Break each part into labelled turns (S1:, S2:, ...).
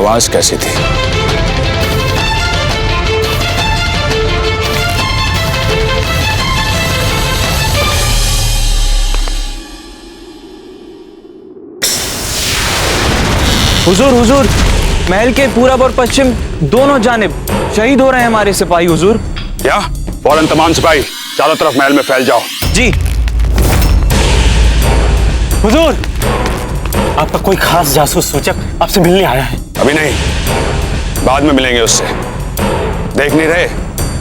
S1: आवाज कैसी थी?
S2: हुजूर हुजूर, महल के पूरब और पश्चिम दोनों जानिब शहीद हो रहे हैं हमारे सिपाही हुजूर।
S1: क्या? फौरन तमाम सिपाही चारों तरफ महल में फैल जाओ।
S2: जी
S3: हुजूर, आपका कोई खास जासूस सूचक आपसे मिलने आया है?
S1: अभी नहीं, बाद में मिलेंगे उससे। देख नहीं रहे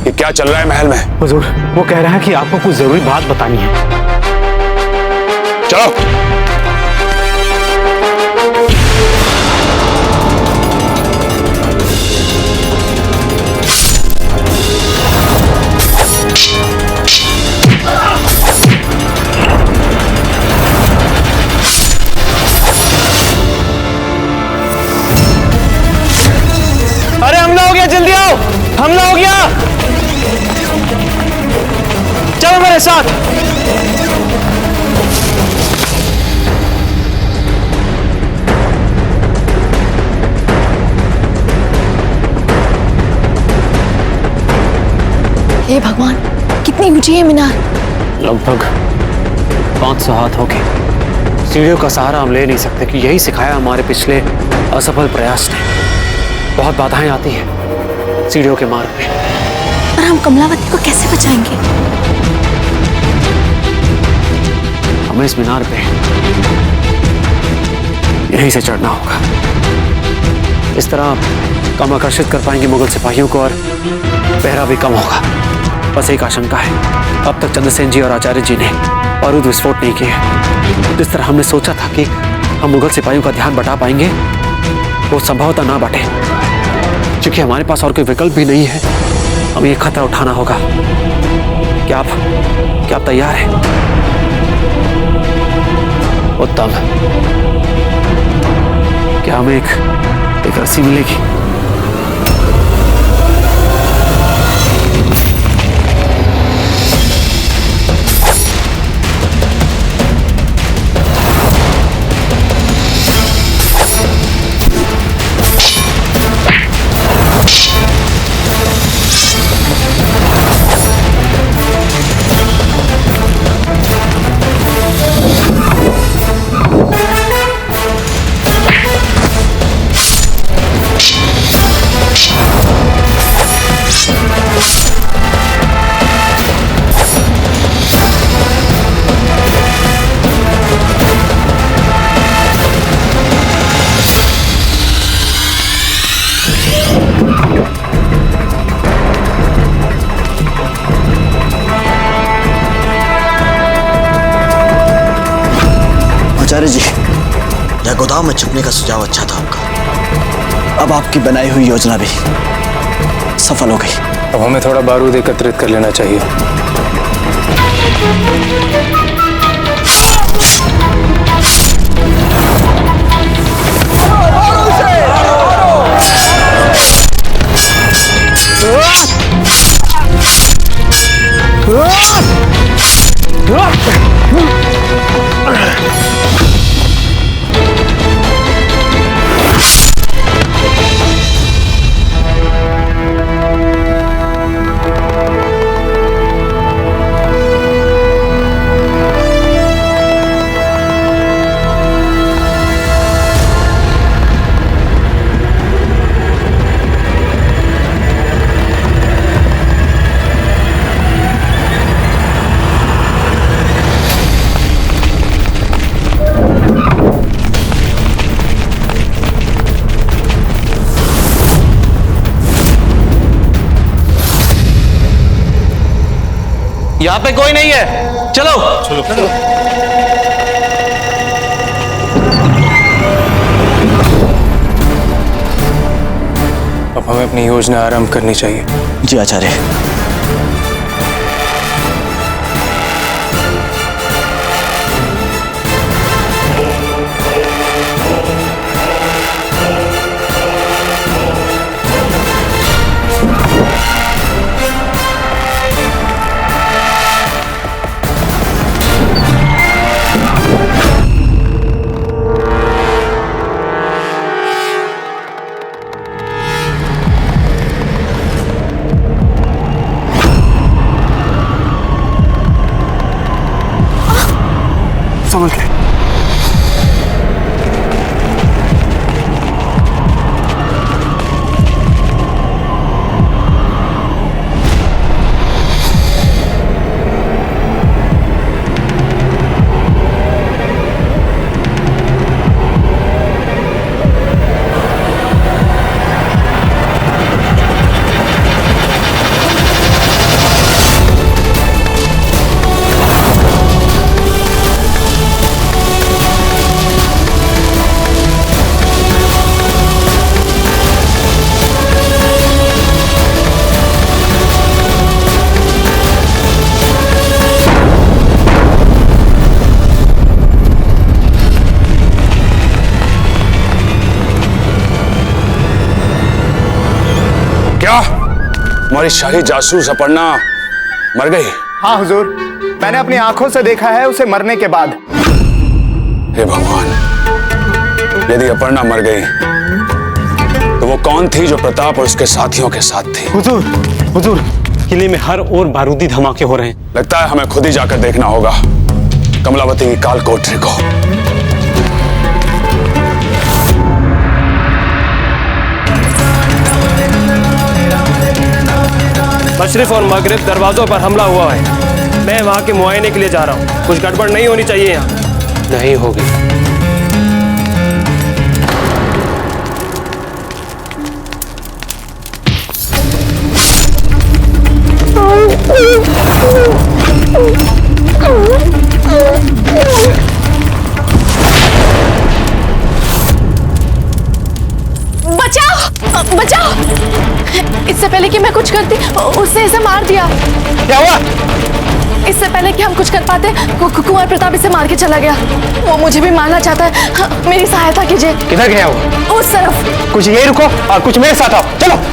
S1: कि क्या चल रहा है महल में?
S3: हुजूर, वो कह रहा है कि आपको कुछ जरूरी बात बतानी है।
S1: चलो।
S2: अरे हमला हो गया, जल्दी आओ, हमला हो गया, चलो मेरे साथ।
S4: हे भगवान, कितनी ऊंची है मीनार?
S3: लगभग 500 हाथ होगी। सीढ़ियों का सहारा हम ले नहीं सकते कि यही सिखाया हमारे पिछले असफल प्रयास ने। बहुत बाधाएं आती हैं सीढ़ियों के मार्ग पे।
S4: पर हम कमलावती को कैसे बचाएंगे?
S3: हमें इस मीनार पे यहीं से चढ़ना होगा। इस तरह कम आकर्षित कर पाएंगे मुगल सिपाहियों को और पहरा भी कम होगा। बस एक आशंका है, अब तक चंद्रसेन जी और आचार्य जी ने बारूद विस्फोट नहीं किए। जिस तरह हमने सोचा था कि हम मुगल सिपाहियों का ध्यान बटा पाएंगे, वो संभवतः ना बटे, क्योंकि हमारे पास और कोई विकल्प भी नहीं है। हमें ये खतरा उठाना होगा। क्या आप तैयार हैं? उत्तम। क्या हमें एक रस्सी मिलेगी?
S5: आचार्य जी, यह गोदाम में छुपने का सुझाव अच्छा था आपका। अब आपकी बनाई हुई योजना भी सफल हो गई।
S6: अब हमें थोड़ा बारूद एकत्रित कर लेना चाहिए।
S2: यहाँ पे कोई नहीं है, चलो चलो चलो।
S6: अब हमें अपनी योजना आरंभ करनी चाहिए।
S5: जी आचार्य।
S3: संभल के।
S1: हमारी शाही जासूस अपर्णा मर गई?
S7: हाँ हुजूर, मैंने अपनी आंखों से देखा है उसे मरने के बाद।
S1: हे भगवान, यदि अपर्णा मर गई तो वो कौन थी जो प्रताप और उसके साथियों के साथ थी?
S3: हुजूर, हुजूर, किले में हर ओर बारूदी धमाके हो रहे हैं।
S1: लगता है हमें खुद ही जाकर देखना होगा कमलावती की काल कोठरी को।
S6: मशरिफ और मगरिब दरवाजों पर हमला हुआ है। मैं वहां के मुआयने के लिए जा रहा हूँ। कुछ गड़बड़ नहीं होनी चाहिए यहाँ।
S3: नहीं होगी।
S4: बचाओ, बचाओ! इससे पहले कि मैं कुछ करती, उसने इसे मार दिया।
S3: क्या हुआ?
S4: इससे पहले कि हम कुछ कर पाते, कुंवर प्रताप इसे मार के चला गया। वो मुझे भी मारना चाहता है। हाँ, मेरी सहायता कीजिए।
S3: किधर गया वो?
S4: उस तरफ।
S3: कुछ यही रुको और कुछ मेरे साथ आओ। चलो।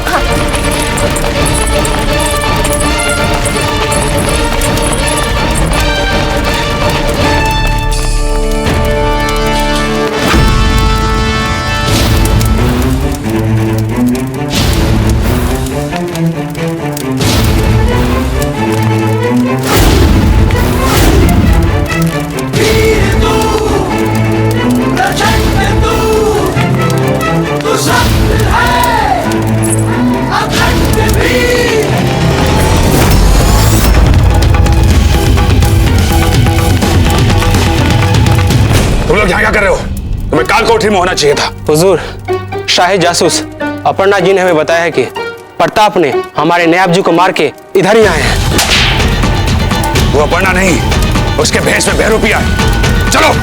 S1: तुम लोग यहाँ क्या कर रहे हो? तुम्हें काल कोठरी में होना चाहिए था।
S6: हुजूर, शाही जासूस अपर्णा जी ने हमें बताया है कि प्रताप ने हमारे नयाब जी को मार के इधर ही आए हैं।
S1: वो अपर्णा नहीं, उसके भेष में बहरूपिया है। चलो।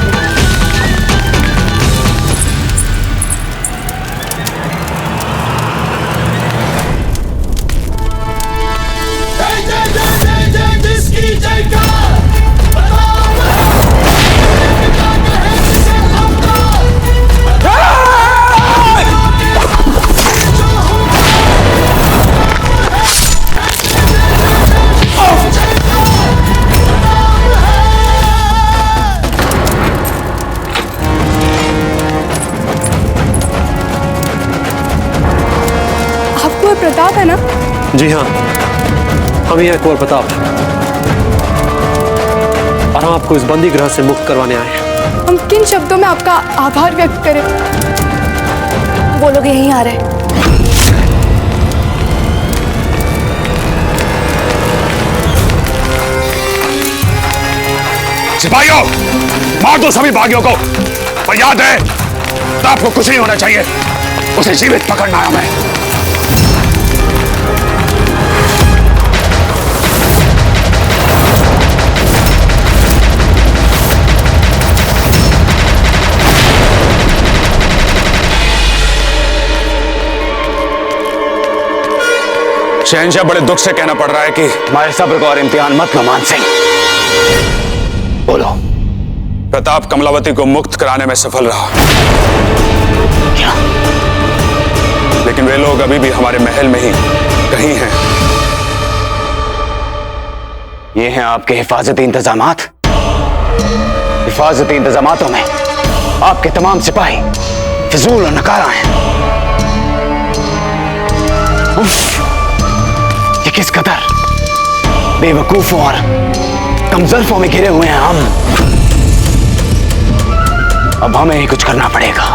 S8: प्रताप है ना?
S3: जी हाँ, हम ही हैं कुंवर प्रताप, और हम आपको इस बंदी गृह से मुक्त करवाने आए हैं।
S8: हम किन शब्दों में आपका आभार व्यक्त करें?
S4: वो लोग यहीं आ रहे हैं।
S1: सिपाहियों, मार दो सभी बागियों को। पर याद है, प्रताप को कुछ नहीं होना चाहिए। उसे जीवित पकड़ना है हमें। शहंशाह बड़े दुख से कहना पड़ रहा है कि हमारे सब्र को और इम्तिहान मत लो मान सिंह। बोलो। प्रताप कमलावती को मुक्त कराने में सफल रहा। क्या? लेकिन वे लोग अभी भी हमारे महल में ही कहीं हैं।
S5: ये हैं आपके हिफाजती इंतजामात। हिफाजती इंतजामातों में आपके तमाम सिपाही फिजूल और नकारा हैं। ये किस कदर बेवकूफों और कमजोरों में घिरे हुए हैं हम।
S1: अब हमें ही कुछ करना पड़ेगा।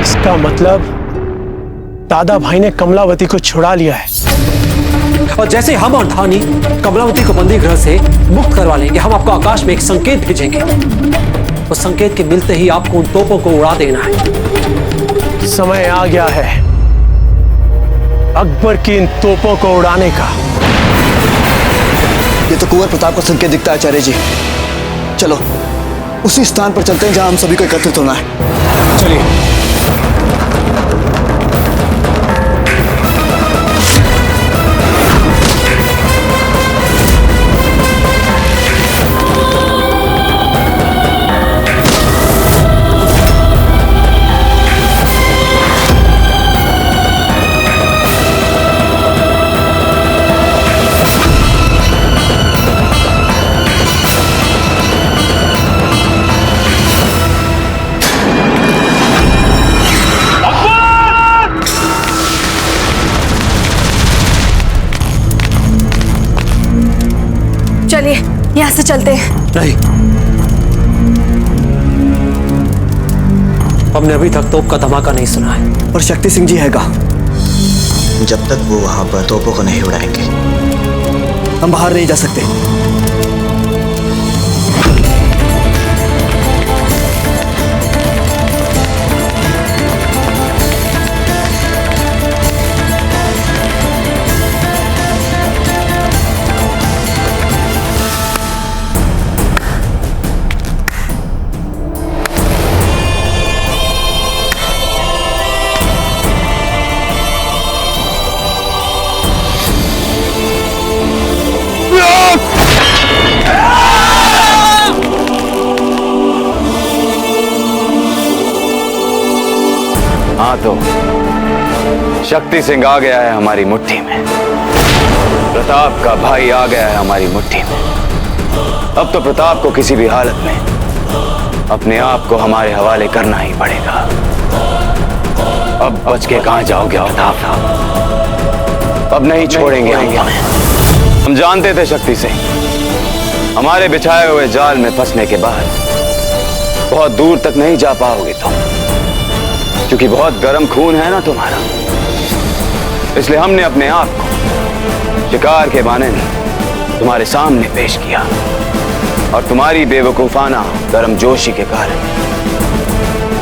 S9: इसका मतलब दादा भाई ने कमलावती को छुड़ा लिया है।
S3: और जैसे हम और धानी कमलावती को बंदी गृह से मुक्त करवा लेंगे, हम आपको आकाश में एक संकेत भेजेंगे। उस संकेत के मिलते ही आपको उन तोपों को उड़ा देना है।
S9: समय आ गया है अकबर की इन तोपों को उड़ाने का।
S5: ये तो कुंवर प्रताप का संकेत दिखता है आचार्य जी। चलो उसी स्थान पर चलते हैं जहां हम सभी को एकत्रित होना है।
S9: चलिए।
S4: चलिए यहाँ से चलते हैं।
S3: नहीं, हमने अभी तक तोप का धमाका नहीं सुना है।
S5: और शक्ति सिंह जी हैगा। जब तक वो वहां पर तोपों को नहीं उड़ाएंगे हम बाहर नहीं जा सकते।
S1: हाँ तो शक्ति सिंह आ गया है हमारी मुट्ठी में। प्रताप का भाई आ गया है हमारी मुट्ठी में। अब तो प्रताप को किसी भी हालत में अपने आप को हमारे हवाले करना ही पड़ेगा। अब बच के कहां जाओगे प्रताप? अब नहीं छोड़ेंगे हम। हम जानते थे शक्ति सिंह हमारे बिछाए हुए जाल में फंसने के बाद बहुत दूर तक नहीं जा पाओगे तुम, क्योंकि बहुत गर्म खून है ना तुम्हारा। इसलिए हमने अपने आप को शिकार के बाने में तुम्हारे सामने पेश किया और तुम्हारी बेवकूफाना गर्मजोशी के कारण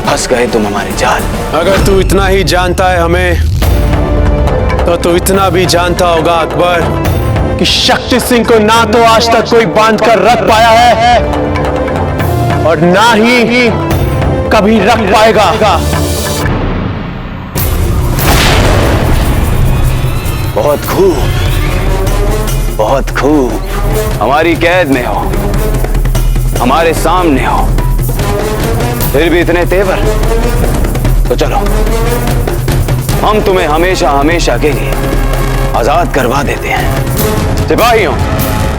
S1: फंस गए तुम हमारे जाल।
S9: अगर तू इतना ही जानता है हमें तो तू इतना भी जानता होगा अकबर कि शक्ति सिंह को ना तो आज तक कोई बांध कर रख पाया है और ना ही कभी रख पाएगा।
S1: बहुत खूब, बहुत खूब। हमारी कैद में हो, हमारे सामने हो, फिर भी इतने तेवर। तो चलो हम तुम्हें हमेशा हमेशा के लिए आजाद करवा देते हैं। सिपाहियों,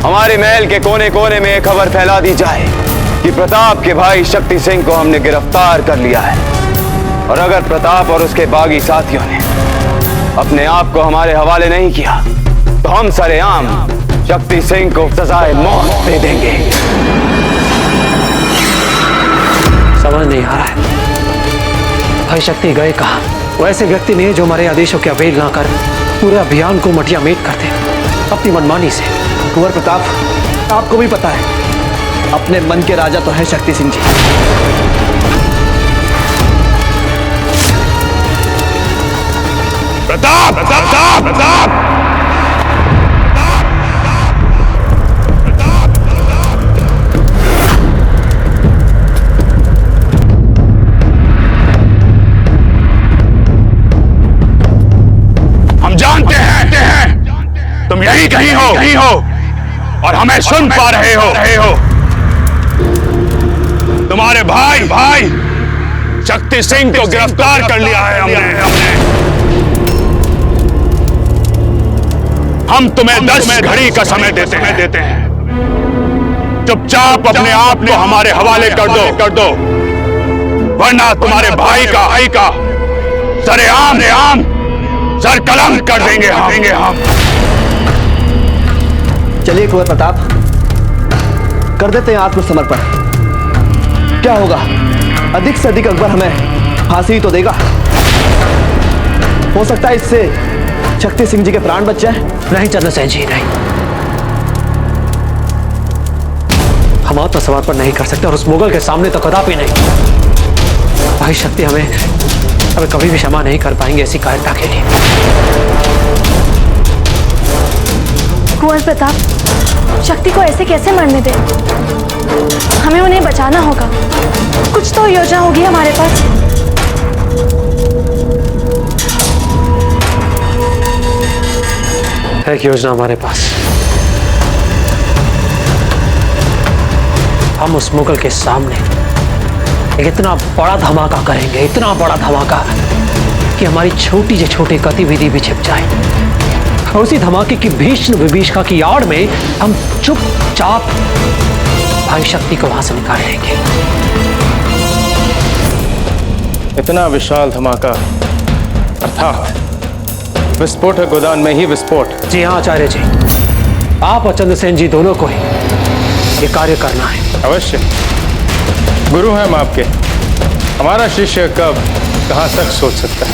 S1: हमारे महल के कोने कोने में एक खबर फैला दी जाए कि प्रताप के भाई शक्ति सिंह को हमने गिरफ्तार कर लिया है। और अगर प्रताप और उसके बागी साथियों ने अपने आप को हमारे हवाले नहीं किया तो हम सरेआम शक्ति सिंह को सजाए मौत दे देंगे।
S3: समझ नहीं आ रहा है भाई शक्ति गए कहाँ? वो ऐसे व्यक्ति नहीं है जो हमारे आदेशों की अवहेलना कर पूरे अभियान को मटिया मेट करते अपनी मनमानी से।
S5: कुंवर प्रताप, आपको भी पता है अपने मन के राजा तो है शक्ति सिंह जी।
S1: प्रताप, प्रताप, प्रताप। हम जानते हैं तुम यहीं कहीं हो और हमें सुन पा रहे हो। तुम्हारे भाई शक्ति सिंह को गिरफ्तार कर लिया है हमने। हम तुम्हें 10 घड़ी का समय देते हैं। चुपचाप अपने आप को हमारे हवाले कर दो, वरना तुम्हारे भाई का सरेआम सर कलम कर देंगे हम।
S5: चलिए कुंवर प्रताप, कर देते हैं आत्मसमर्पण। क्या होगा, अधिक से अधिक अकबर हमें फांसी तो देगा। हो सकता है इससे शक्ति सिंह जी के प्राण बच जाए।
S3: नहीं चंद्रसेन जी, नहीं, हम आत्मसमर्पण नहीं कर सकते और उस मुगल के सामने तो कदापि नहीं। भाई शक्ति हमें कभी भी क्षमा नहीं कर पाएंगे ऐसी कायरता के लिए।
S4: कुंवर प्रताप, शक्ति को ऐसे कैसे मरने दे? हमें उन्हें बचाना होगा। कुछ तो योजना होगी हमारे पास।
S3: एक योजना हमारे पास। हम उस मुगल के सामने एक इतना बड़ा धमाका करेंगे, इतना बड़ा धमाका कि हमारी छोटी से छोटी गतिविधि भी छिप जाए। और उसी धमाके की भीषण विभीषिका की आड़ में हम चुपचाप भाई शक्ति को वहां से निकाल लेंगे।
S10: इतना विशाल धमाका, अर्थात विस्फोटक गोदान में ही विस्फोट।
S3: जी हाँ आचार्य जी, आप और चंद्रसेन जी दोनों को ही ये कार्य करना है।
S10: अवश्य, गुरु हैं हम आपके। हमारा शिष्य कब कहां तक सोच सकता है,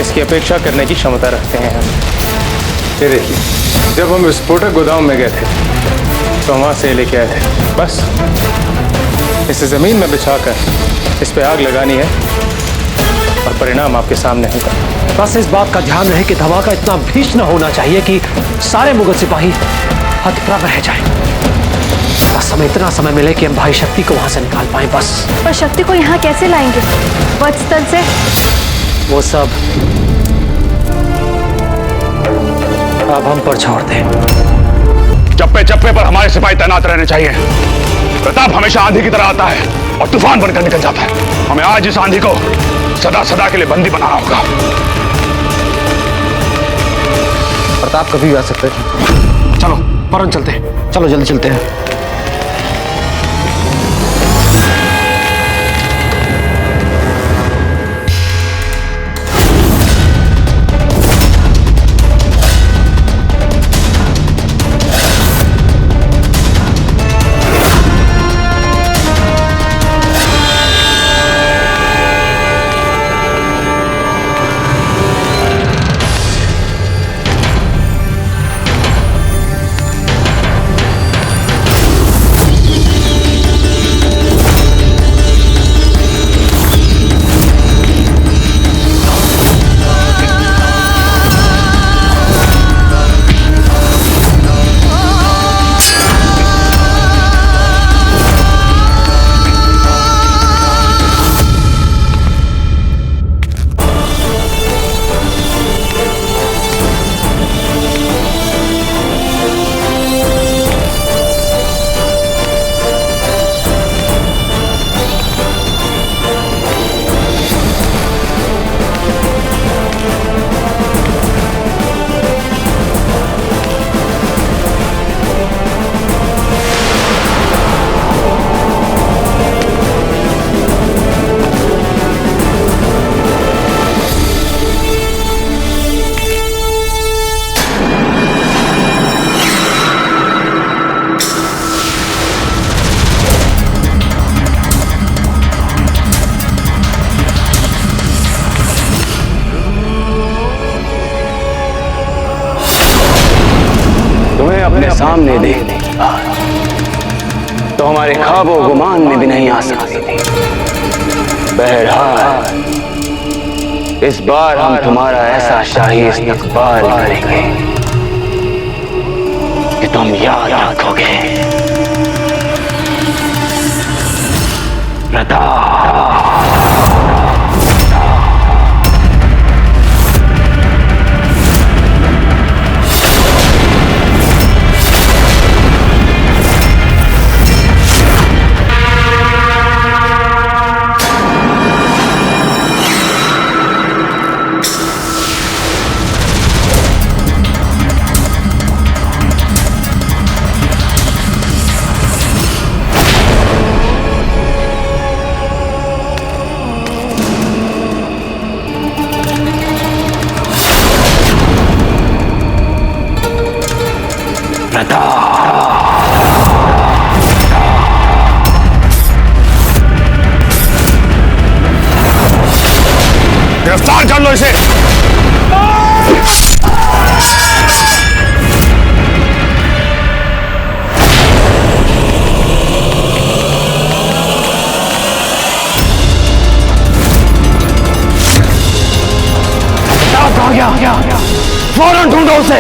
S10: इसकी अपेक्षा करने की क्षमता रखते हैं हम। ये देखिए, जब हम विस्फोटक गोदाम में गए थे तो वहां से लेके आए थे। बस इसे जमीन में बिछाकर इस पे आग लगानी है और परिणाम आपके सामने होगा।
S3: बस इस बात का ध्यान रहे कि धमाका इतना भीषण होना चाहिए कि सारे मुगल सिपाही हतप्रभ रह जाएं। बस हमें इतना समय मिले कि हम भाई शक्ति को वहां से निकाल पाए बस।
S4: पर शक्ति को यहाँ कैसे लाएंगे? वत्सस्थल से?
S3: वो सब अब हम पर छोड़ दें।
S1: चप्पे चप्पे पर हमारे सिपाही तैनात रहने चाहिए। प्रताप हमेशा आंधी की तरह आता है और तूफान बनकर निकल जाता है। हमें आज इस आंधी को सदा सदा के लिए बंदी बनाना होगा।
S5: प्रताप कभी भी आ सकते हैं।
S3: चलो फौरन चलते हैं।
S5: चलो जल्दी चलते हैं।
S2: सामने देख तो हमारे ख्वाबों गुमान में भी नहीं आ सकती थी। बहरहाल इस बार हम तुम्हारा ऐसा शाही इस्तकबाल करेंगे कि तुम याद रखोगे। प्रताप
S1: गिरफ्तार कर लो इसे।
S3: कहाँ गया? फौरन ढूंढो उसे।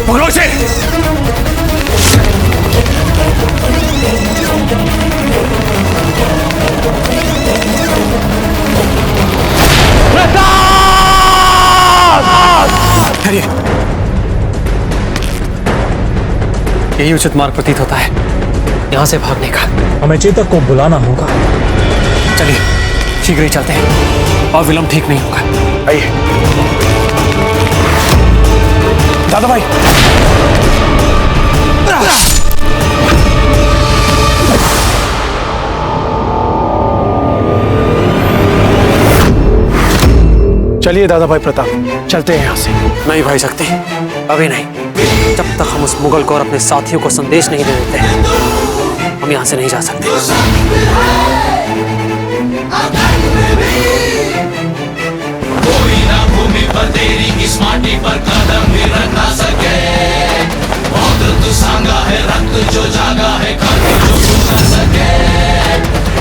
S1: पकड़ो इसे।
S3: ठहरिए। यही उचित मार्ग प्रतीत होता है यहां से भागने का।
S11: हमें चेतक को बुलाना होगा।
S3: चलिए शीघ्र ही चलते हैं और विलंब ठीक नहीं होगा।
S1: आइए। दादा भाई,
S9: चलिए दादा भाई प्रताप, चलते हैं यहाँ से।
S3: नहीं भाई शक्ति, अभी नहीं। जब तक हम उस मुगल को और अपने साथियों को संदेश नहीं दे देते हम यहाँ से नहीं जा सकते।
S12: कोई ना भूमि पर तेरी इस माटी पर कदम भी रख ना सके। मौत तू सांगा है, रक्त जो जागा है, खाते जो छू ना सके।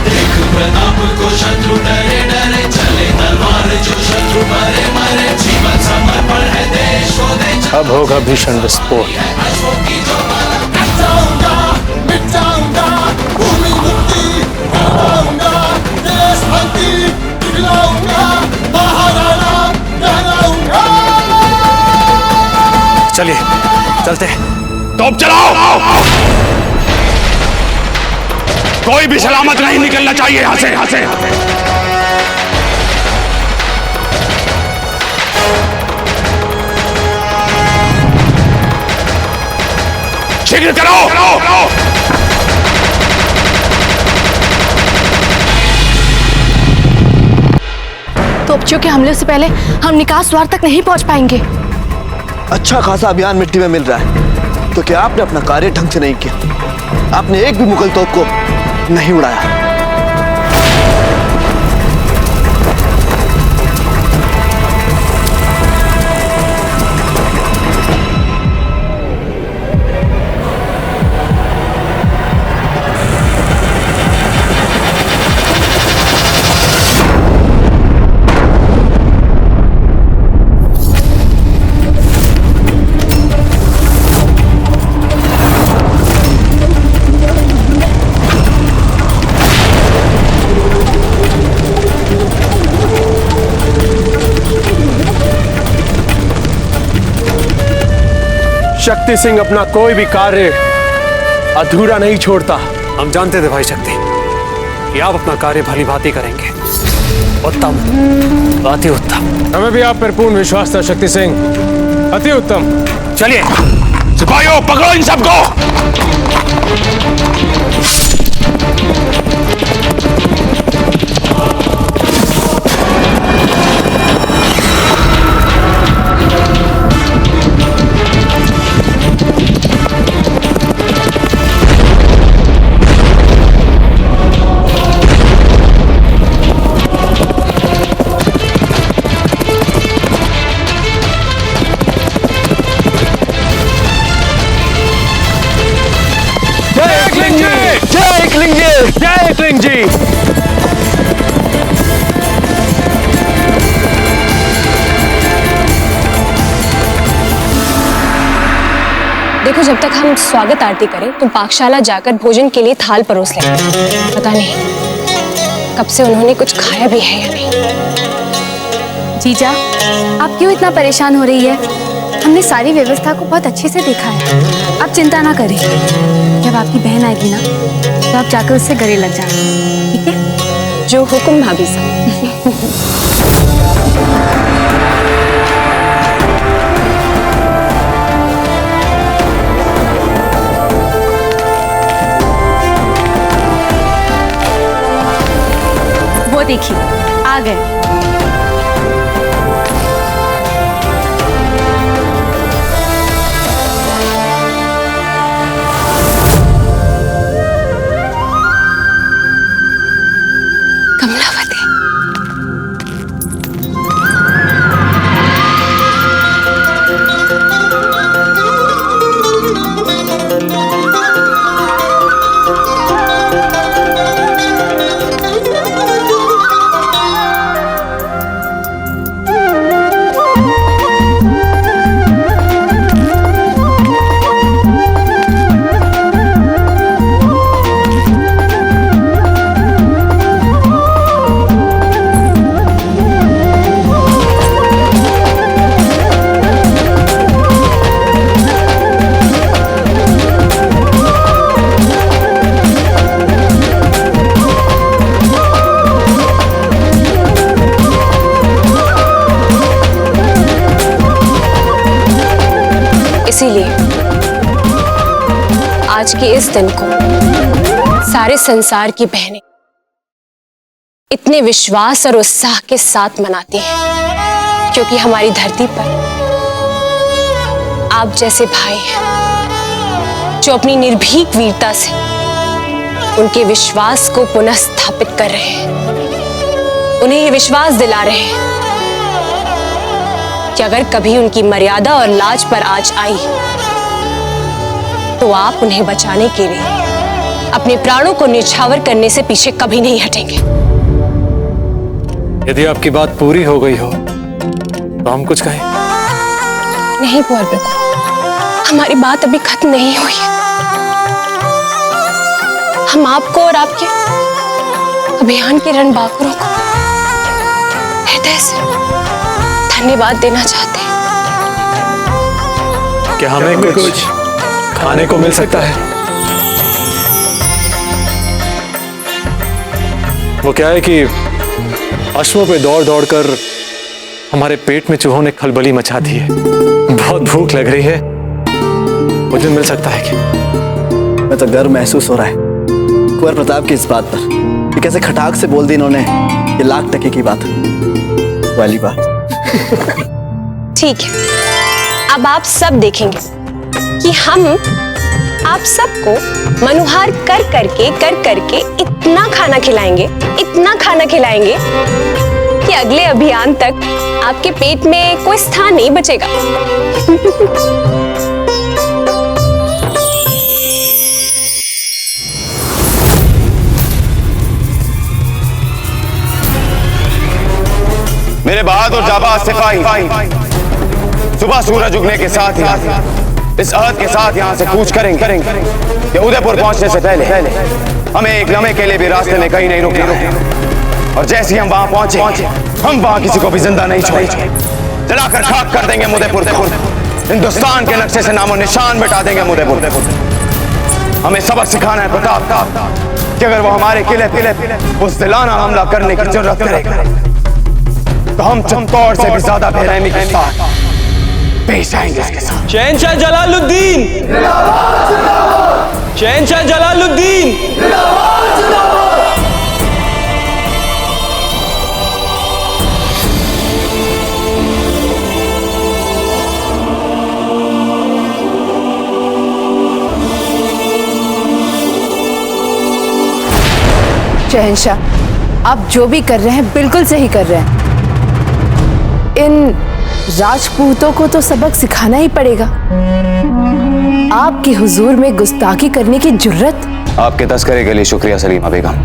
S12: देख प्रताप को शत्रु डरे डरे, चले तलवार जो शत्रु मरे मरे। जीवन समर्पण है देश को दे।
S10: अब होगा भीषण विस्फोट।
S12: मिट जाऊंगा, भूमि मुक्ति पाऊंगा, देश भक्ति दिखलाऊंगा, महाराणा कहलाऊंगा।
S3: चलिए चलते हैं।
S1: तोप चलाओ। कोई भी सलामत नहीं निकलना चाहिए यहाँ से। शीघ्र करो।
S4: तोपचियों के हमले से पहले हम निकास द्वार तक नहीं पहुंच पाएंगे।
S5: अच्छा खासा अभियान मिट्टी में मिल रहा है, तो क्या आपने अपना कार्य ढंग से नहीं किया? आपने एक भी मुगल तोप को नहीं उड़ाया।
S9: शक्ति सिंह अपना कोई भी कार्य अधूरा नहीं छोड़ता।
S3: हम जानते थे भाई शक्ति कि आप अपना कार्य भली भांति करेंगे। उत्तम, अति उत्तम।
S10: हमें भी आप पर पूर्ण विश्वास था शक्ति सिंह। अति उत्तम।
S3: चलिए
S1: सिपाहियों, पकड़ो इन सबको।
S9: जय एकलिंग जी।
S13: देखो, जब तक हम स्वागत आरती करें तुम पाकशाला जाकर भोजन के लिए थाल परोस लेना। पता नहीं कब से उन्होंने कुछ खाया भी है या नहीं।
S4: जीजा, आप क्यों इतना परेशान हो रही है? हमने सारी व्यवस्था को बहुत अच्छे से देखा है। आप चिंता ना करें। जब आपकी बहन आएगी ना तो आप जाकर उससे गले लग जाना, ठीक है?
S13: जो हुक्म भाभी साहब।
S4: वो देखिए आ गए।
S13: कमलावती, इसीलिए आज के इस दिन को सारे संसार की बहनें इतने विश्वास और उत्साह के साथ मनाती हैं, क्योंकि हमारी धरती पर आप जैसे भाई हैं जो अपनी निर्भीक वीरता से उनके विश्वास को पुनः स्थापित कर रहे हैं। उन्हें ये विश्वास दिला रहे हैं कि अगर कभी उनकी मर्यादा और लाज पर आंच आई तो आप उन्हें बचाने के लिए अपने प्राणों को न्यौछावर करने से पीछे कभी नहीं हटेंगे।
S9: यदि आपकी बात पूरी हो गई हो तो हम कुछ कहें?
S13: नहीं कुंवर प्रताप, हमारी बात अभी खत्म नहीं हुई है। हम आपको और आपके अभियान के रणबांकुरों को हृदय से धन्यवाद देना चाहते हैं।
S9: क्या हमें कुछ खाने को मिल सकता है? वो क्या है कि अश्वों पे दौड़ दौड़ कर हमारे पेट में चूहों ने खलबली मचा दी है। बहुत भूख लग रही है, मुझे मिल सकता है क्या?
S5: मैं तो गर्व महसूस हो रहा है कुंवर प्रताप की इस बात पर कि कैसे खटाक से बोल दी इन्होंने ये लाख टके की बात वाली बात।
S13: ठीक है, अब आप सब देखेंगे कि हम आप सबको मनुहार कर करके इतना खाना खिलाएंगे कि अगले अभियान तक आपके पेट में कोई स्थान नहीं बचेगा।
S1: मेरे बहादुर जाबाज सिपाही, सुबह सूरज उगने के साथ ही इस अहद के साथ यहाँ से कूच करेंगे कि उदयपुर पहुंचने से पहले हमें एक लम्हे के लिए भी रास्ते में कहीं नहीं रुकना है। और जैसे ही हम वहां पहुंचे हम वहां किसी को भी जिंदा नहीं छोड़ेंगे। जलाकर खाक कर देंगे उदयपुर को। हिंदुस्तान के नक्शे से नामो निशान मिटा देंगे उदयपुर। हमें सबक सिखाना है प्रताप कि अगर वो हमारे किले उस दिलाना हमला करने की जरूरत करेगा तो हम चमकौर से भी ज्यादा बेरहमी के साथ पेश आएंगे इसके साथ।
S2: शहंशाह जलालुद्दीन, शहंशाह जलालुद्दीन।
S8: शहंशाह, आप जो भी कर रहे हैं बिल्कुल सही कर रहे हैं। इन राजपूतों को तो सबक सिखाना ही पड़ेगा। आपके हुजूर में गुस्ताखी करने की जुर्रत।
S1: आपके तस्करे के लिए शुक्रिया सलीमा बेगम,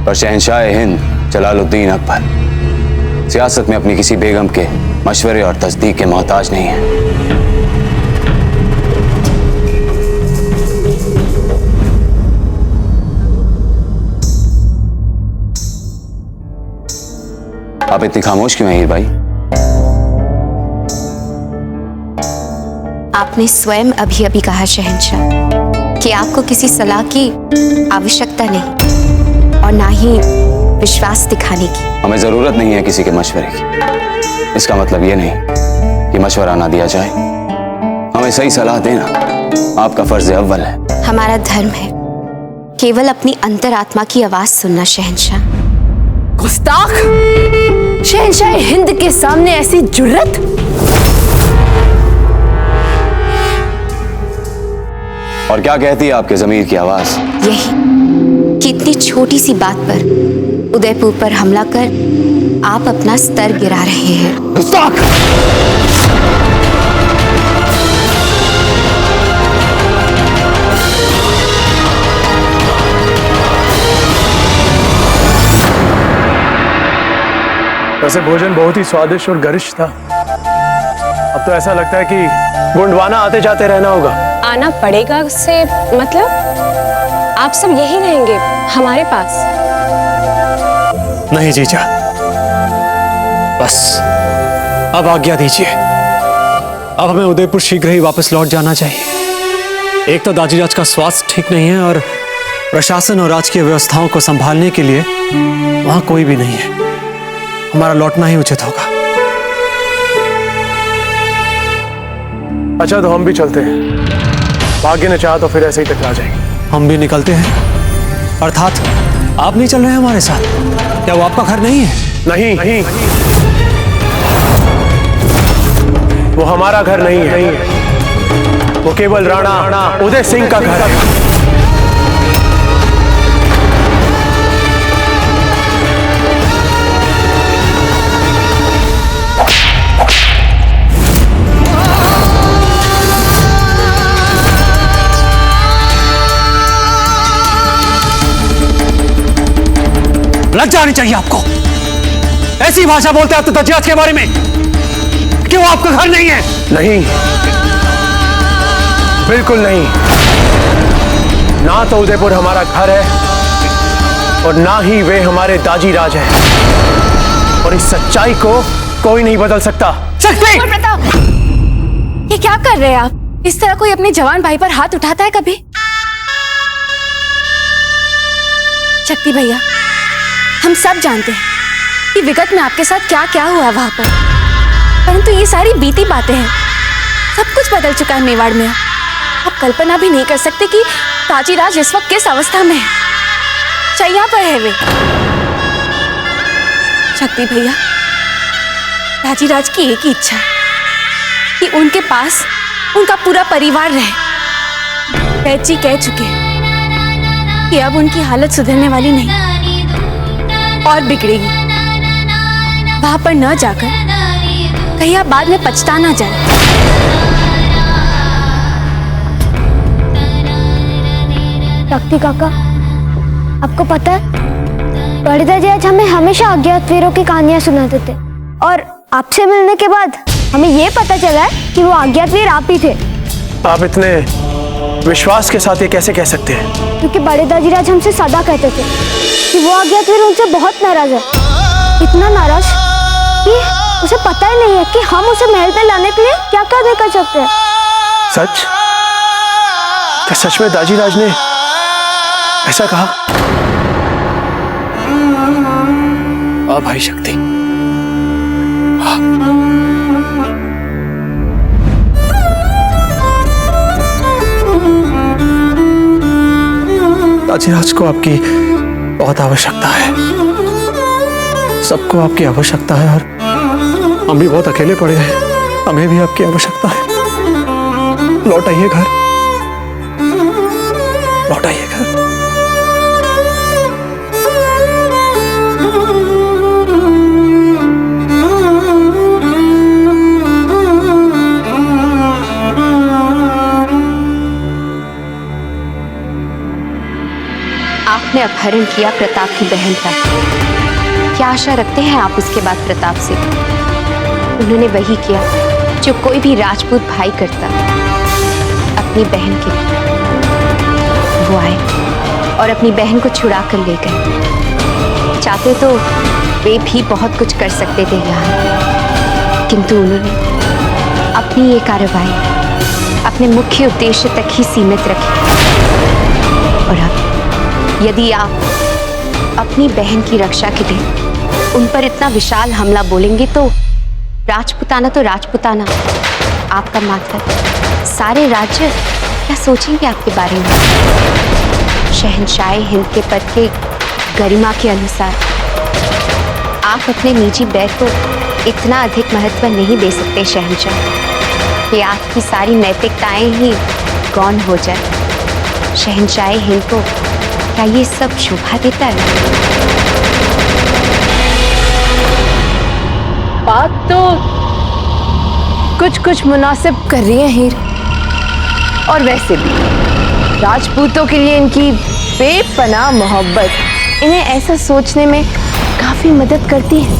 S1: पर शहंशाह हिंद जलालुद्दीन अकबर सियासत में अपनी किसी बेगम के मशवरे और तस्दीक के मोहताज नहीं है। आप इतनी खामोश क्यों हैं हीर भाई?
S4: आपने स्वयं अभी अभी कहा शहंशाह कि आपको किसी सलाह की आवश्यकता नहीं और ना ही विश्वास दिखाने की।
S1: हमें जरूरत नहीं है किसी के मशवरे की। इसका मतलब ये नहीं कि मशवरा ना दिया जाए। हमें सही सलाह देना आपका फर्ज अव्वल है।
S4: हमारा धर्म है केवल अपनी अंतरात्मा की आवाज सुनना शहंशाह।
S8: गुस्ताख! शहंशाह हिंद के सामने ऐसी जुर्रत!
S1: और क्या कहती है आपके ज़मीर की आवाज?
S4: यही कि इतनी छोटी सी बात पर उदयपुर पर हमला कर आप अपना स्तर गिरा रहे हैं।
S3: गुस्ताख!
S9: वैसे भोजन बहुत ही स्वादिष्ट और गरिष्ठ था। अब तो ऐसा लगता है कि गोंडवाना आते जाते रहना होगा।
S13: आना पड़ेगा उससे मतलब आप सब यही रहेंगे हमारे पास?
S3: नहीं जीजा, बस अब आज्ञा दीजिए। अब हमें उदयपुर शीघ्र ही वापस लौट जाना चाहिए। एक तो दाजीराज का स्वास्थ्य ठीक नहीं है और प्रशासन और राजकीय व्यवस्थाओं को संभालने के लिए वहां कोई भी नहीं है। हमारा लौटना ही उचित होगा।
S9: अच्छा तो हम भी चलते हैं। भाग्य ने चाहा तो फिर ऐसे ही टकरा जाएंगे।
S3: हम भी निकलते हैं। अर्थात आप नहीं चल रहे हैं हमारे साथ? क्या वो आपका घर नहीं है?
S9: नहीं, नहीं। वो हमारा घर नहीं है। वो केवल राणा उदय सिंह का घर है।
S3: लज्जा आनी चाहिए आपको। ऐसी भाषा बोलते हैं आप तो दाजीराज के बारे में कि वो आपका घर नहीं है।
S9: नहीं, बिल्कुल नहीं। ना तो उदयपुर हमारा घर है और ना ही वे हमारे दाजीराज हैं। और इस सच्चाई को कोई नहीं बदल सकता।
S4: शक्ति! प्रताप! ये क्या कर रहे हैं आप? इस तरह कोई अपने जवान भाई पर हाथ उठाता है कभी? शक्ति भैया, हम सब जानते हैं कि विगत में आपके साथ क्या क्या हुआ वहां पर, परंतु ये सारी बीती बातें हैं। सब कुछ बदल चुका है मेवाड़ में। आप कल्पना भी नहीं कर सकते कि दाजीराज इस वक्त किस अवस्था में है। शैया पर है वे। शक्ति भैया, दाजीराज की एक ही इच्छा है कि उनके पास उनका पूरा परिवार रहे। वैद्य जी कह चुके हैं कि अब उनकी हालत सुधरने वाली नहीं और बिगड़ेगी। वहां पर न जाकर कहीं आप बाद में पछता ना जाए।
S14: शक्ति काका, आपको पता है बड़े दाजीराज हमें हमेशा अज्ञात वीरों की कहानियां सुनाते थे और आपसे मिलने के बाद हमें ये पता चला है कि वो अज्ञात वीर आप ही थे।
S9: आप इतने विश्वास के साथ ये कैसे कह सकते हैं?
S14: क्योंकि बड़े दाजीराज हमसे सदा कहते थे कि वो अज्ञात वीर उनसे बहुत नाराज है। इतना नाराज कि उसे पता ही नहीं है कि हम उसे महल पे लाने के लिए क्या क्या नहीं कर सकते हैं।
S9: सच? क्या सच में दाजीराज ने ऐसा कहा?
S3: वाह भाई शक्ति, दाजीराज को आपकी बहुत आवश्यकता है। सबको आपकी आवश्यकता है और हम भी बहुत अकेले पड़े हैं। हमें भी आपकी आवश्यकता है। लौट आइए घर, लौट आइए घर।
S4: आपने अपहरण किया प्रताप की बहन का। क्या आशा रखते हैं आप उसके बाद प्रताप से? उन्होंने वही किया जो कोई भी राजपूत भाई करता अपनी बहन के लिए। वो आए और अपनी बहन को छुड़ा कर ले गए,
S15: चाहते तो वे भी बहुत कुछ कर सकते थे यहाँ, किंतु उन्होंने अपनी ये कार्रवाई अपने मुख्य उद्देश्य तक ही सीमित रखी। और अब यदि आप अपनी बहन की रक्षा के लिए उन पर इतना विशाल हमला बोलेंगे तो राजपुताना, आपका मातहत, सारे राज्य क्या सोचेंगे आपके बारे में? शहंशाह हिंद के पद के गरिमा के अनुसार आप अपने निजी बैर को इतना अधिक महत्व नहीं दे सकते शहंशाह, कि आपकी सारी नैतिकताएं ही गौण हो जाए। शहंशाह हिंद को क्या ये सब शोभा देता है?
S8: बात तो कुछ मुनासिब कर रही है हीर, और वैसे भी राजपूतों के लिए इनकी बेपनाह मोहब्बत इन्हें ऐसा सोचने में काफी मदद करती है।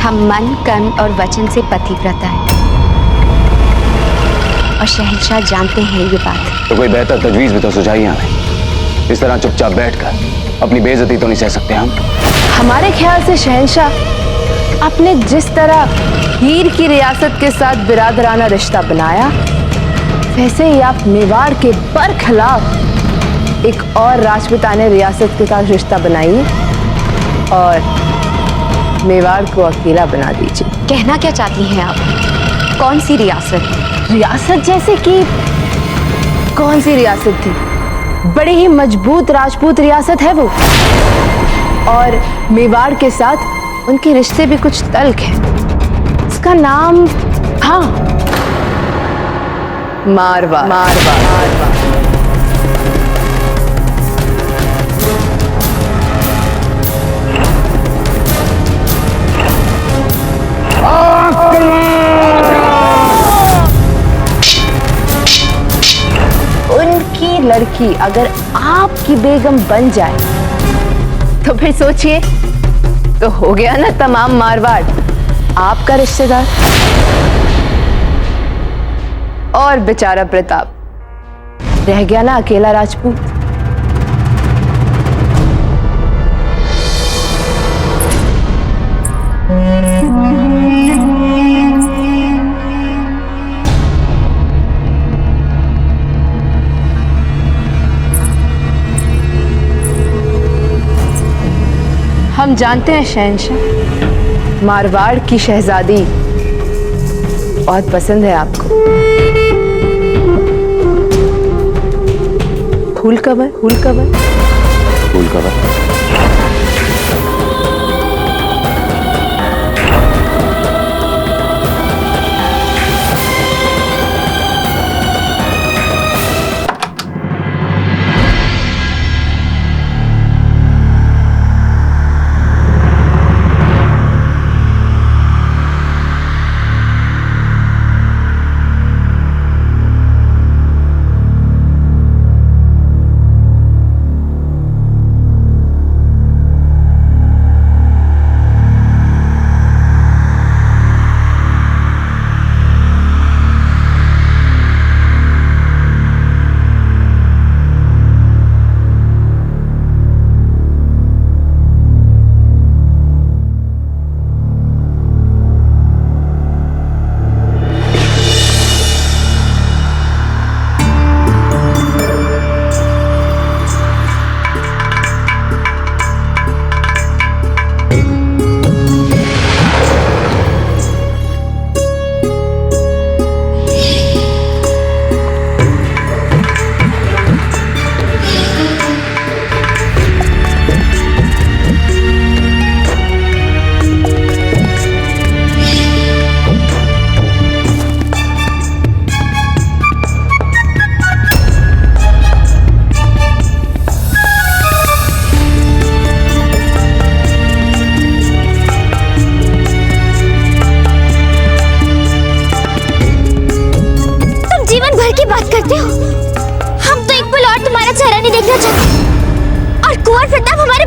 S15: हम मन, कर्म और वचन से पतिव्रता है और शहंशाह जानते हैं ये बात।
S16: तो कोई बेहतर तजवीज भी तो सुझाइए हमें। इस तरह चुपचाप बैठकर अपनी बेइज्जती तो नहीं सह सकते हम।
S8: हमारे ख्याल से शहंशाह आपने जिस तरह हीर की रियासत के साथ बिरादराना रिश्ता बनाया, वैसे ही आप मेवाड़ के बरखिलाफ एक और राजपूताना रियासत के साथ रिश्ता बनाइए और मेवाड़ को अकेला बना दीजिए।
S15: कहना क्या चाहती हैं आप? कौन सी रियासत?
S8: रियासत जैसे कि कौन सी रियासत थी? बड़ी ही मजबूत राजपूत रियासत है वो, और मेवाड़ के साथ उनके रिश्ते भी कुछ तल्ख हैं। इसका नाम, हाँ, मारवाड़। उनकी लड़की अगर आपकी बेगम बन जाए तो फिर सोचिए, तो हो गया ना तमाम मारवाड़ आपका रिश्तेदार। और बेचारा प्रताप रह गया ना अकेला राजपूत। हम जानते हैं शहंशाह, मारवाड़ की शहजादी बहुत पसंद है आपको। Full cover.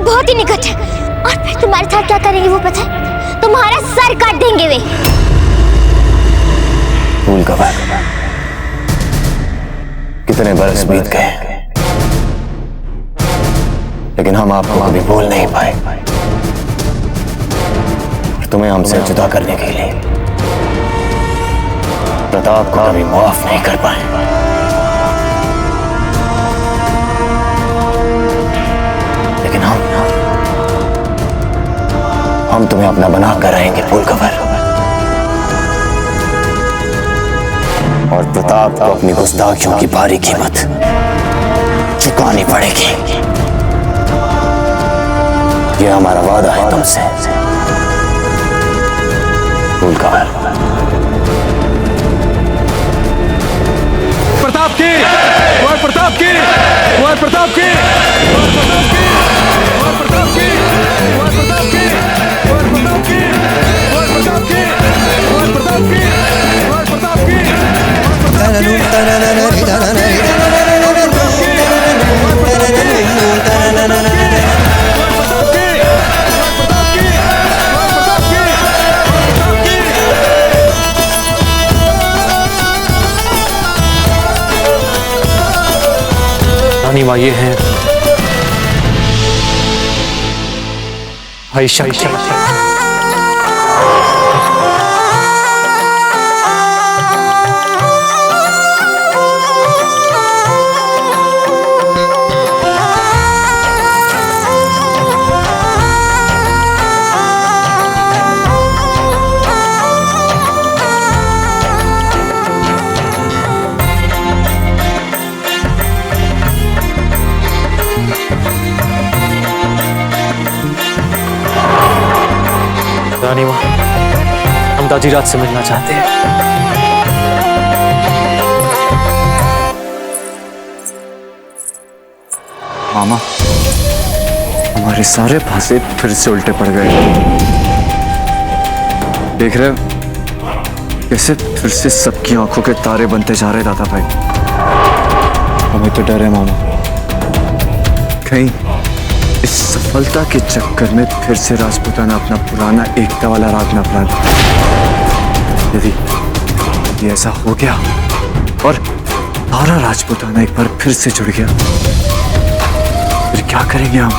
S14: बहुत ही निकट है। और फिर तुम्हारे साथ क्या करेंगे वो पता है? तुम्हारा सर काट देंगे वे।
S16: भूल का बात, कितने बरस बीत गए लेकिन हम आपको कभी भूल नहीं पाए। तुम्हें हमसे जुदा करने के लिए प्रताप को कभी माफ नहीं कर पाए। लेकिन हम तुम्हें अपना बना कर रहेंगे फूल कवर। और प्रताप को अपनी गुस्ताखियों की भारी कीमत चुकानी पड़ेगी। यह हमारा वादा है तुमसे फूल कवर।
S9: प्रताप की कुंवर प्रताप की कुंवर प्रताप की कुंवर प्रताप की कुंवर प्रताप की कुंवर प्रताप की कुंवर प्रताप की कुंवर प्रताप की कुंवर प्रताप की कुंवर प्रताप की रानी माँ ये हैं भाई शक्ति। रानी माँ हम दादी रात से मिलना चाहते हैं।
S3: मामा हमारे सारे फांसे फिर से उल्टे पड़ गए। देख रहे हो कैसे फिर से सबकी आंखों के तारे बनते जा रहे दादा भाई। हमें तो डर है मामा, कहीं इस सफलता के चक्कर में फिर से राजपूताना अपना पुराना एकता वाला राग न अपना दे। यदि ये ऐसा हो गया और सारा राजपूताना एक बार फिर से जुड़ गया फिर क्या करेंगे हम?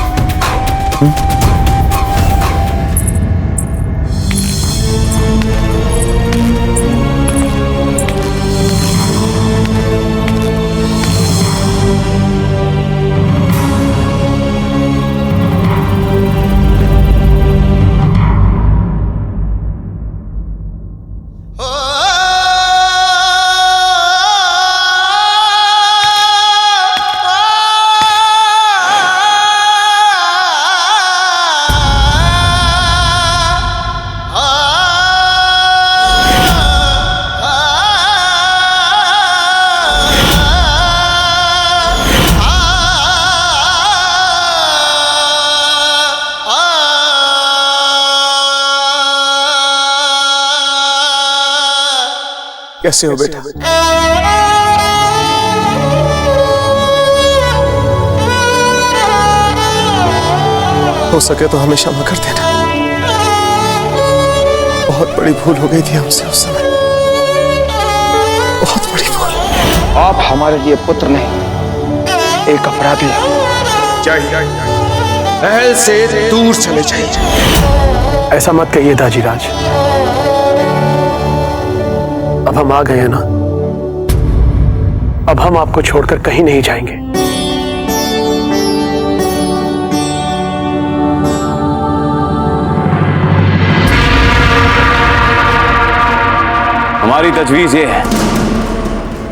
S9: कैसे हो बेटा? हो सके तो हमें क्षमा कर देना। बहुत बड़ी भूल हो गई थी हमसे उस समय, बहुत बड़ी भूल।
S6: आप हमारे लिए पुत्र नहीं एक अपराधी
S9: चाहिए। महल से दूर चले जाइए। ऐसा मत कहिए दाजीराज, अब हम आ गए हैं ना, अब हम आपको छोड़कर कहीं नहीं जाएंगे।
S16: हमारी तजवीज ये है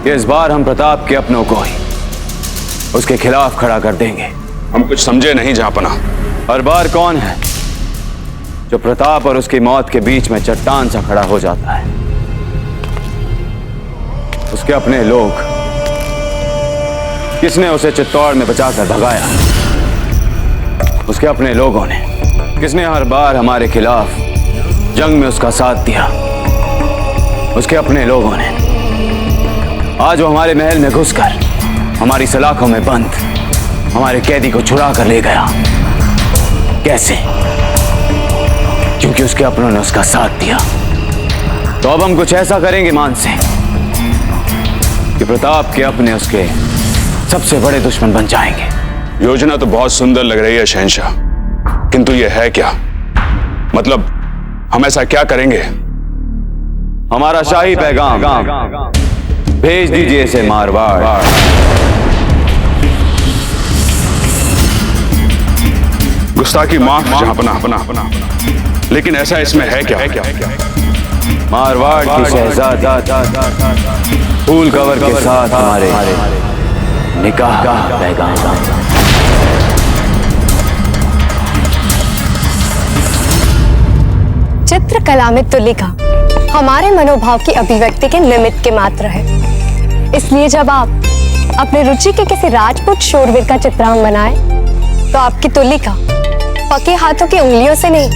S16: कि इस बार हम प्रताप के अपनों को ही उसके खिलाफ खड़ा कर देंगे।
S1: हम कुछ समझे नहीं जहांपना।
S16: हर बार कौन है जो प्रताप और उसकी मौत के बीच में चट्टान सा खड़ा हो जाता है? उसके अपने लोग। किसने उसे चित्तौड़ में बचाकर भगाया? उसके अपने लोगों ने। किसने हर बार हमारे खिलाफ जंग में उसका साथ दिया? उसके अपने लोगों ने। आज वो हमारे महल में घुसकर हमारी सलाखों में बंद हमारे कैदी को छुड़ा कर ले गया। कैसे? क्योंकि उसके अपनों ने उसका साथ दिया। तो अब हम कुछ ऐसा करेंगे मानसिंह कि प्रताप के अपने उसके सबसे बड़े दुश्मन बन जाएंगे।
S1: योजना तो बहुत सुंदर लग रही है शहंशाह, किंतु यह है क्या? मतलब हम ऐसा क्या करेंगे?
S16: हमारा शाही पैगाम भेज दीजिए इसे मारवाड़।
S1: गुस्ताखी माफ जहांपना, लेकिन ऐसा इसमें है क्या?
S16: मारवाड़ की शहजादी फूल कवर के साथ हमारे निकाह का पैगाम।
S13: चित्रकला में तुलिका हमारे मनोभाव की अभिव्यक्ति के निमित्त के मात्र है। इसलिए जब आप अपने रुचि के किसी राजपूत शूरवीर का चित्रांकन बनाए तो आपकी तुलिका पके हाथों की उंगलियों से नहीं,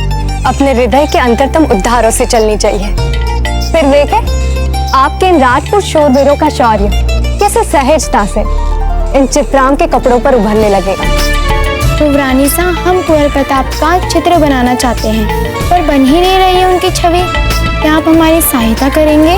S13: अपने हृदय के अंतरतम उद्धारों से चलनी चाहिए। फिर देखें आपके इन राजपूत शूरवीरों का शौर्य कैसे सहजता से इन चित्रांकन के कपड़ों पर उभरने लगेगा।
S14: तो रानी साहब, हम कुंवर प्रताप का चित्र बनाना चाहते हैं पर बन ही नहीं रही है उनकी छवि। क्या आप हमारी सहायता करेंगे?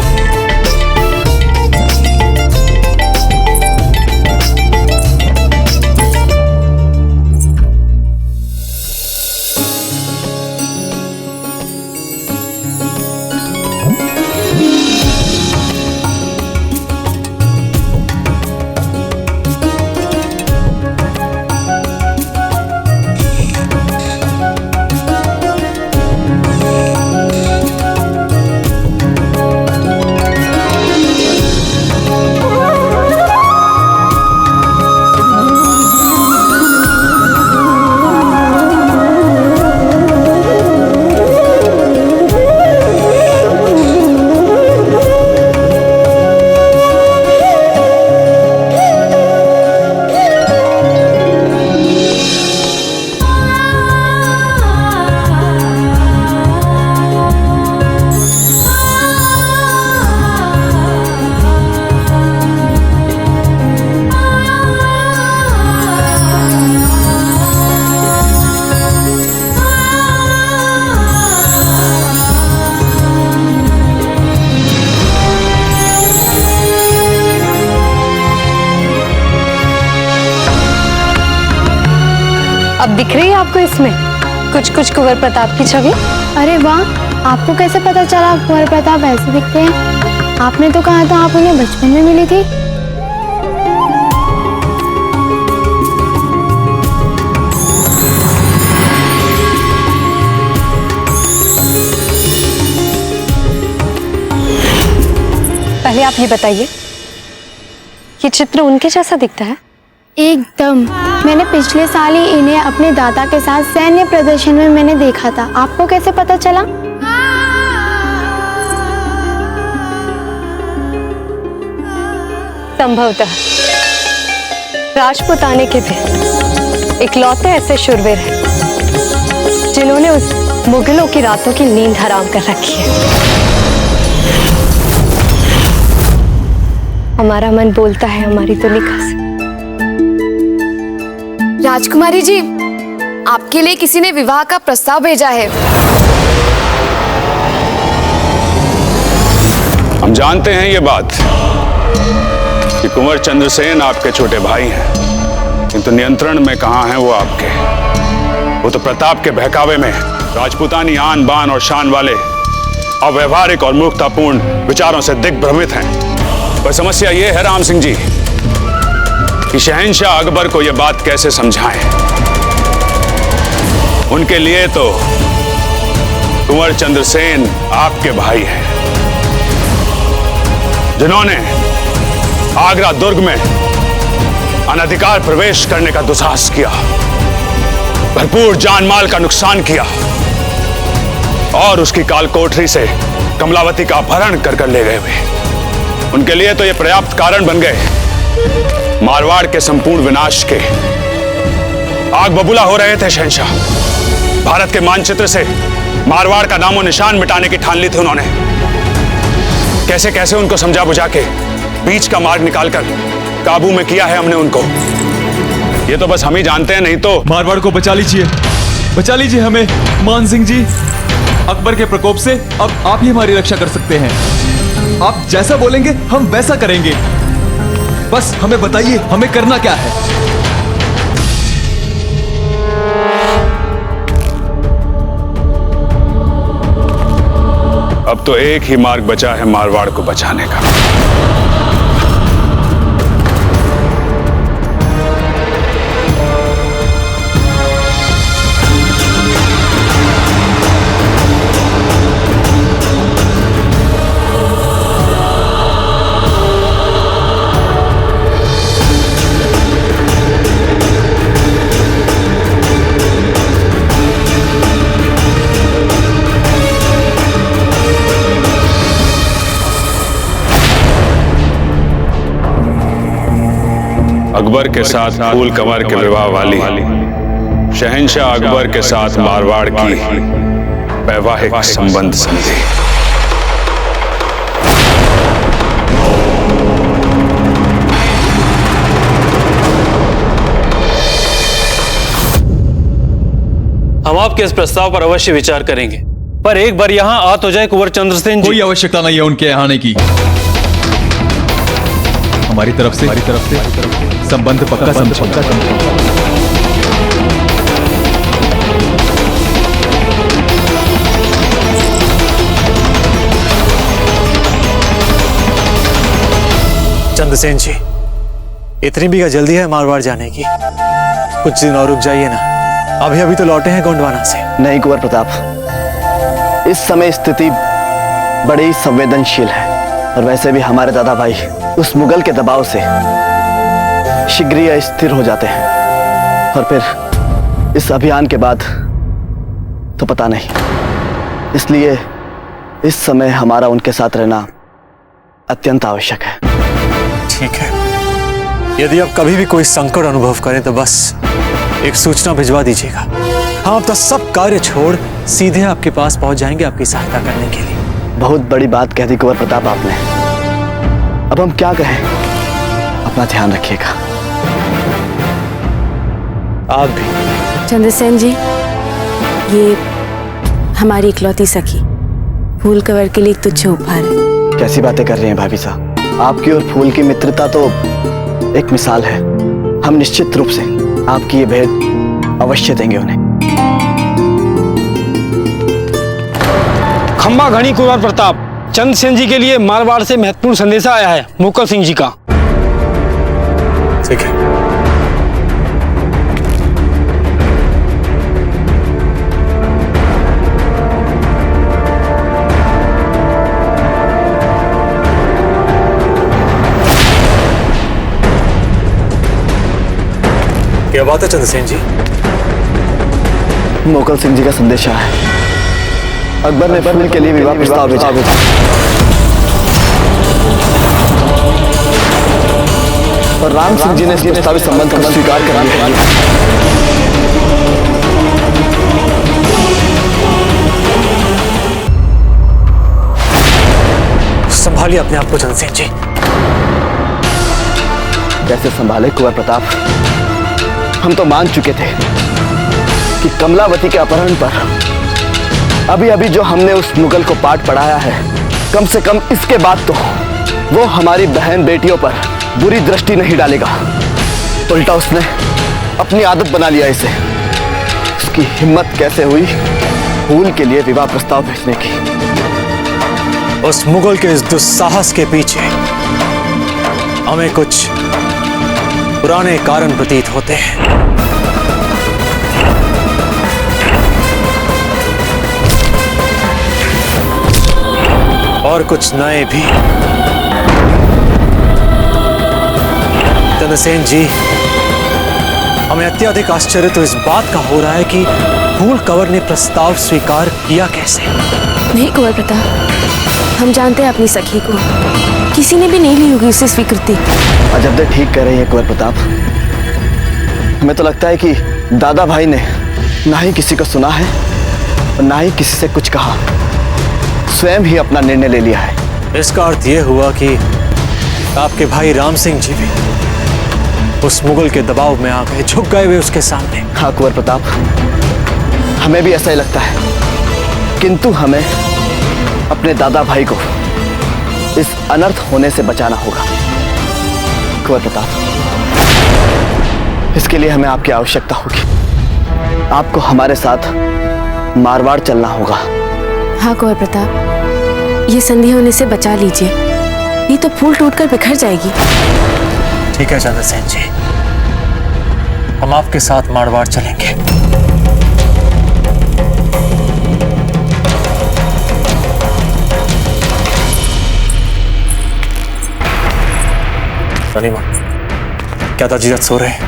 S13: अब दिख रही है आपको इसमें कुछ कुंवर प्रताप की छवि?
S14: अरे वाह, आपको कैसे पता चला कुंवर प्रताप ऐसे दिखते हैं? आपने तो कहा था आप उन्हें बचपन में मिली थी।
S13: पहले आप ये बताइए, ये चित्र उनके जैसा दिखता है?
S14: एकदम। मैंने पिछले साल ही इन्हें अपने दादा के साथ सैन्य प्रदर्शन में मैंने देखा था। आपको कैसे पता चला?
S13: संभवतः राजपूताने के भी इकलौते ऐसे शूरवीर हैं जिन्होंने उस मुगलों की रातों की नींद हराम कर रखी है। हमारा मन बोलता है हमारी तुलिका से।
S8: राजकुमारी जी, आपके लिए किसी ने विवाह का प्रस्ताव भेजा है।
S1: हम जानते हैं ये बात कि कुंवर चंद्रसेन आपके छोटे भाई हैं, किंतु नियंत्रण में कहां हैं वो आपके? वो तो प्रताप के बहकावे में राजपूतानी आन बान और शान वाले अव्यवहारिक और मूर्खतापूर्ण विचारों से दिग्भ्रमित हैं। पर समस्या ये है राम सिंह जी कि शहंशाह अकबर को यह बात कैसे समझाएं। उनके लिए तो कुंवर चंद्रसेन आपके भाई हैं, जिन्होंने आगरा दुर्ग में अनधिकार प्रवेश करने का दुस्साहस किया, भरपूर जान माल का नुकसान किया और उसकी कालकोठरी से कमलावती का अपहरण कर ले गए वे। उनके लिए तो यह पर्याप्त कारण बन गए मारवाड़ के संपूर्ण विनाश के। आग बबूला हो रहे थे शहंशाह। भारत के मानचित्र से मारवाड़ का नामो निशान मिटाने की ठान ली थी उन्होंने। कैसे कैसे उनको समझा बुझा के बीच का मार्ग निकालकर काबू में किया है हमने उनको। ये तो बस हम ही जानते हैं, नहीं तो।
S2: मारवाड़ को बचा लीजिए हमें मान सिंह जी। अकबर के प्रकोप से अब आप ही हमारी रक्षा कर सकते हैं। आप जैसा बोलेंगे हम वैसा करेंगे। बस हमें बताइए हमें करना क्या है।
S1: अब तो एक ही मार्ग बचा है मारवाड़ को बचाने का। अकबर के साथ फूल कंवर के विवाह वाली शहंशाह अकबर के साथ मारवाड़ की वैवाहिक संबंध संधि।
S9: हम आपके इस प्रस्ताव पर अवश्य विचार करेंगे, पर एक बार यहाँ आ तो जाए कुंवर चंद्रसेन जी।
S2: कोई आवश्यकता नहीं है उनके आने की। हमारी तरफ से संबंध पक्का समझा।
S11: चंद्रसेन जी, इतनी भी क्या जल्दी है मारवाड़ जाने की? कुछ दिन और रुक जाइए ना, अभी तो लौटे हैं गोंडवाना से।
S5: नहीं कुंवर प्रताप, इस समय स्थिति बड़ी संवेदनशील है और वैसे भी हमारे दादा भाई उस मुगल के दबाव से शीघ्र ही अस्थिर हो जाते हैं और फिर इस अभियान के बाद तो पता नहीं। इसलिए इस समय हमारा उनके साथ रहना अत्यंत आवश्यक है।
S11: ठीक है, यदि आप कभी भी कोई संकट अनुभव करें तो बस एक सूचना भिजवा दीजिएगा। हम अब तो सब कार्य छोड़ सीधे आपके पास पहुंच जाएंगे आपकी सहायता करने के लिए।
S5: बहुत बड़ी बात कह दी कुंवर प्रताप आपने। अब हम क्या कहें? अपना ध्यान रखिएगा।
S11: आप भी।
S4: चंद्रसेन जी, ये हमारी इकलौती सखी फूल कंवर के लिए एक तुच्छ उपहार है।
S5: कैसी बातें कर रही हैं भाभी साहब? आपकी और फूल की मित्रता तो एक मिसाल है। हम निश्चित रूप से आपकी ये भेंट अवश्य देंगे उन्हें।
S6: खंबा घड़ी कुंवर प्रताप, चंद्रसेन जी के लिए मारवाड़ से महत्वपूर्ण संदेशा आया है मुक्कल सिंह जी का।
S11: ठीक है। क्या बात है चंद्रसेन जी?
S5: मुगल सिंह जी का संदेशा है। अकबर ने फूल के लिए विवाह प्रस्ताव भेजा। और राम सिंह जी ने इस प्रस्तावित संबंध को स्वीकार कर लिया।
S11: संभालिए अपने आप को चंद्रसेन जी।
S5: कैसे संभाले कुंवर प्रताप? हम तो मान चुके थे कि कमलावती के अपहरण पर अभी अभी जो हमने उस मुगल को पाठ पढ़ाया है, कम से कम इसके बाद तो वो हमारी बहन बेटियों पर बुरी दृष्टि नहीं डालेगा। उल्टा उसने अपनी आदत बना लिया इसे। उसकी हिम्मत कैसे हुई फूल के लिए विवाह प्रस्ताव भेजने की?
S11: उस मुगल के इस दुस्साहस के पीछे हमें कुछ पुराने कारण प्रतीत होते हैं। और कुछ नए भी। चंद्रसेन जी, हमें अत्यधिक आश्चर्य तो इस बात का हो रहा है कि फूल कंवर ने प्रस्ताव स्वीकार किया कैसे?
S4: नहीं कुंवर प्रताप, हम जानते हैं अपनी सखी को, किसी ने भी नहीं ली होगी उससे स्वीकृति।
S5: अजब ठीक कह रही है कुंवर प्रताप। हमें तो लगता है कि दादा भाई ने ना ही किसी को सुना है और ना ही किसी से कुछ कहा, स्वयं ही अपना निर्णय ले लिया है।
S11: इसका अर्थ यह हुआ कि आपके भाई राम सिंह जी भी उस मुगल के दबाव में आ गए, झुक गए वे उसके सामने।
S5: हाँ कुंवर प्रताप, हमें भी ऐसा ही लगता है, किंतु हमें अपने दादा भाई को इस अनर्थ होने से बचाना होगा। कुंवर प्रताप, इसके लिए हमें आपकी आवश्यकता होगी। आपको हमारे साथ मारवाड़ चलना होगा।
S4: हाँ कुंवर प्रताप, ये संधि होने से बचा लीजिए, ये तो फूल टूटकर बिखर जाएगी।
S11: ठीक है चंद्रसेन जी, हम आपके साथ मारवाड़ चलेंगे। रानीमा, क्या ताजीरात सो रहे हैं?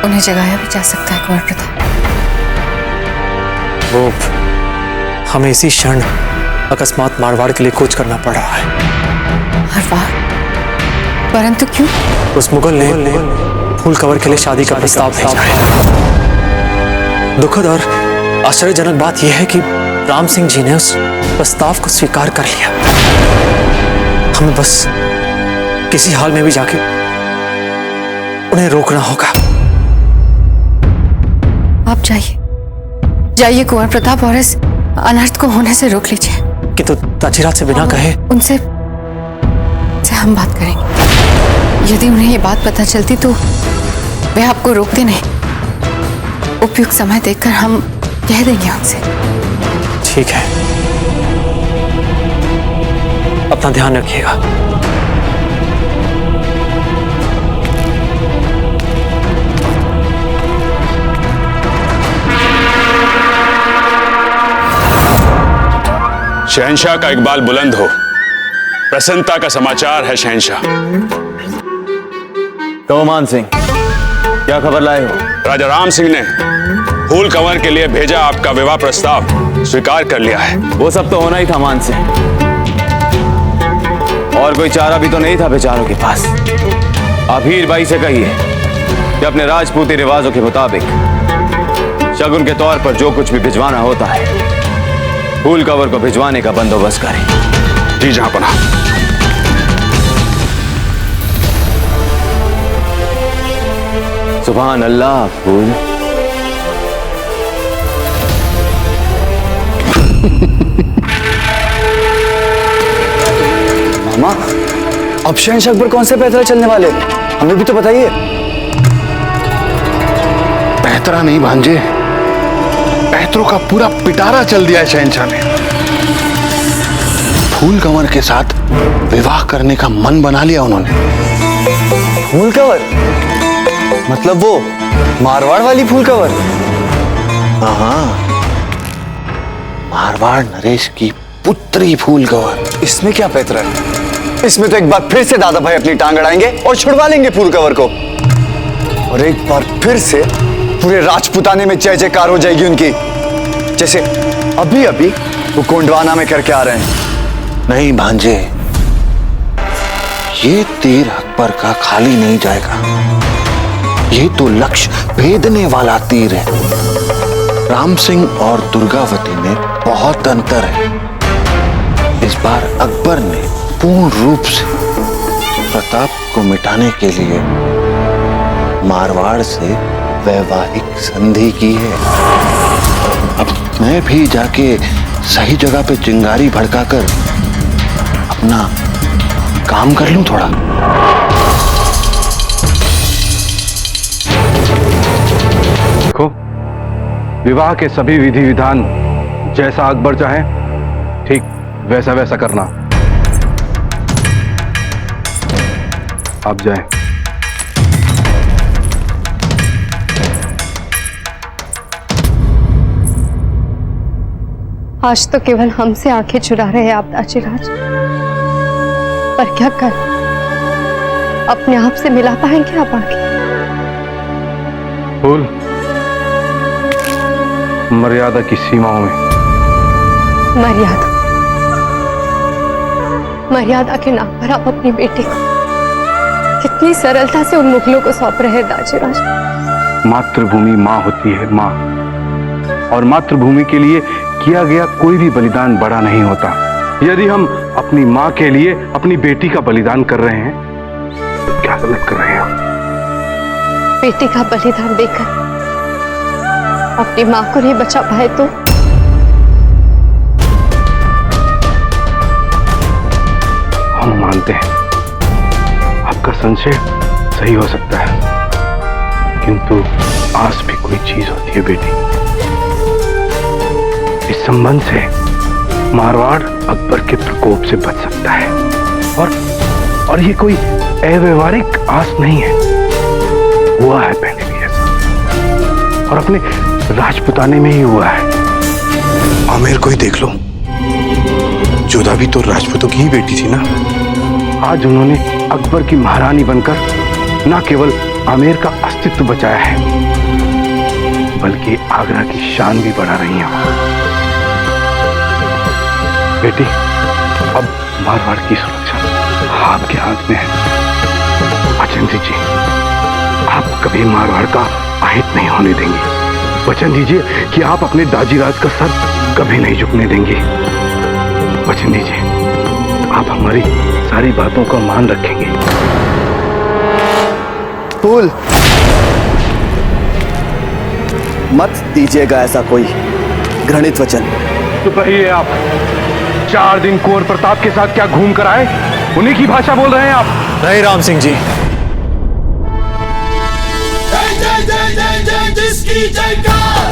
S8: उन्हें जगाया भी जा सकता है कुंवर प्रताप।
S11: वो हमें इसी क्षण अकस्मात मारवाड़ के लिए कूच करना पड़ रहा है।
S8: मारवाड़? परंतु क्यों?
S11: उस मुगल ने फूल कवर के लिए शादी का प्रस्ताव भेजा है। दुखद और आश्चर्यजनक बात यह है कि राम सिंह जी ने उस प्रस्ताव को स्वीकार कर लिया। हमें बस किसी हाल में भी जाके उन्हें रोकना होगा।
S8: आप जाइए कुंवर प्रताप और इस अनर्थ को होने से रोक लीजिए।
S11: किंतु ताजीरात से बिना कहे
S8: उनसे हम बात करेंगे। यदि उन्हें ये बात पता चलती तो वे आपको रोकते नहीं। उपयुक्त समय देखकर हम कह देंगे उनसे।
S11: ठीक है, अपना ध्यान रखिएगा।
S1: शहंशाह का इकबाल बुलंद हो, प्रसन्नता का समाचार है शहंशाह।
S16: तो मान सिंह, क्या खबर लाए हो?
S1: राजा राम सिंह ने फूल कंवर के लिए भेजा आपका विवाह प्रस्ताव स्वीकार कर लिया है।
S16: वो सब तो होना ही था मान सिंह, और कोई चारा भी तो नहीं था बेचारों के पास। आप हीर बाई से कहिए कि अपने राजपूती रिवाजों के मुताबिक शगुन के तौर पर जो कुछ भी भिजवाना होता है फूल कवर को भिजवाने का बंदोबस्त करें।
S1: जी जहांपनाह।
S16: सुभान अल्लाह। फूल
S5: मामा, अब शहंशाह अकबर कौन से पैतरा चलने वाले? हमें भी तो बताइए।
S7: पैतरा नहीं भांजे, पैतरों का पूरा पिटारा चल दिया है शहंशाह ने। फूल कंवर के साथ विवाह करने का मन बना लिया उन्होंने।
S5: फूल कंवर मतलब वो मारवाड़ वाली फूल कंवर?
S7: हाँ, मारवाड़ नरेश की पुत्री फूल कंवर।
S5: इसमें क्या पैतरा है? इसमें तो एक बार फिर से दादा भाई अपनी टांग अड़ाएंगे और छुड़वा लेंगे फूल कंवर को, और एक बार फिर से पूरे राजपुताने में जय जयकार हो जाएगी उनकी, जैसे अभी अभी वो गोंडवाना में करके आ रहे हैं।
S7: नहीं भांजे, ये तीर अकबर का खाली नहीं जाएगा। ये तो लक्ष्य भेदने वाला तीर है। राम सिंह और दुर्गावती में बहुत अंतर है। इस बार अकबर ने पूर्ण रूप से प्रताप को मिटाने के लिए मारवाड़ से वैवाहिक संधि की है। अब मैं भी जाके सही जगह पे चिंगारी भड़काकर अपना काम कर लूं थोड़ा।
S17: देखो, विवाह के सभी विधि विधान जैसा अकबर चाहे ठीक वैसा वैसा करना। आप जाएं।
S13: आज तो केवल हमसे आंखें चुरा रहे हैं आप ताजीराज, पर क्या कर अपने आप से मिला पाएंगे आप आंखें?
S17: फूल, मर्यादा की सीमाओं में।
S13: मर्यादा के नाम पर आप अपनी बेटी को कितनी सरलता से उन मुगलों को सौंप रहे हैं ताजीराज।
S17: मातृभूमि माँ होती है, माँ, और मातृभूमि के लिए किया गया कोई भी बलिदान बड़ा नहीं होता। यदि हम अपनी माँ के लिए अपनी बेटी का बलिदान कर रहे हैं तो क्या गलत कर रहे हैं?
S13: बेटी का बलिदान देकर अपनी माँ को नहीं बचा पाए तो?
S17: हम मानते हैं आपका संशय सही हो सकता है, किंतु आस भी कोई चीज होती है बेटी। इस संबंध से मारवाड़ अकबर के प्रकोप से बच सकता है। और ये कोई अव्यवहारिक आस नहीं है, हुआ है पहले भी ऐसा, और अपने राजपुताने में ही हुआ है।
S18: आमेर को ही देख लो, जोधा भी तो राजपूतों की ही बेटी थी ना।
S17: आज उन्होंने अकबर की महारानी बनकर न केवल आमेर का अस्तित्व बचाया है, बल्कि आगरा की शान भी बढ़ा रही हैं। बेटी, अब मारवाड़ की सुरक्षा आपके हाथ में है। अचंजी जी, आप कभी मारवाड़ का अहित नहीं होने देंगे। वचन दीजिए कि आप अपने दाजीराज का सर कभी नहीं झुकने देंगे। वचन दीजिए, आप हमारी सारी बातों का मान रखेंगे।
S5: फूल मत दीजिएगा ऐसा कोई घृणित वचन।
S17: तो कहिए, आप 4 दिन कुंवर प्रताप के साथ क्या घूम कर आए, उन्हीं की भाषा बोल रहे हैं आप?
S11: नहीं राम सिंह जी,
S12: जय जय जय जय जय जिसकी जयकार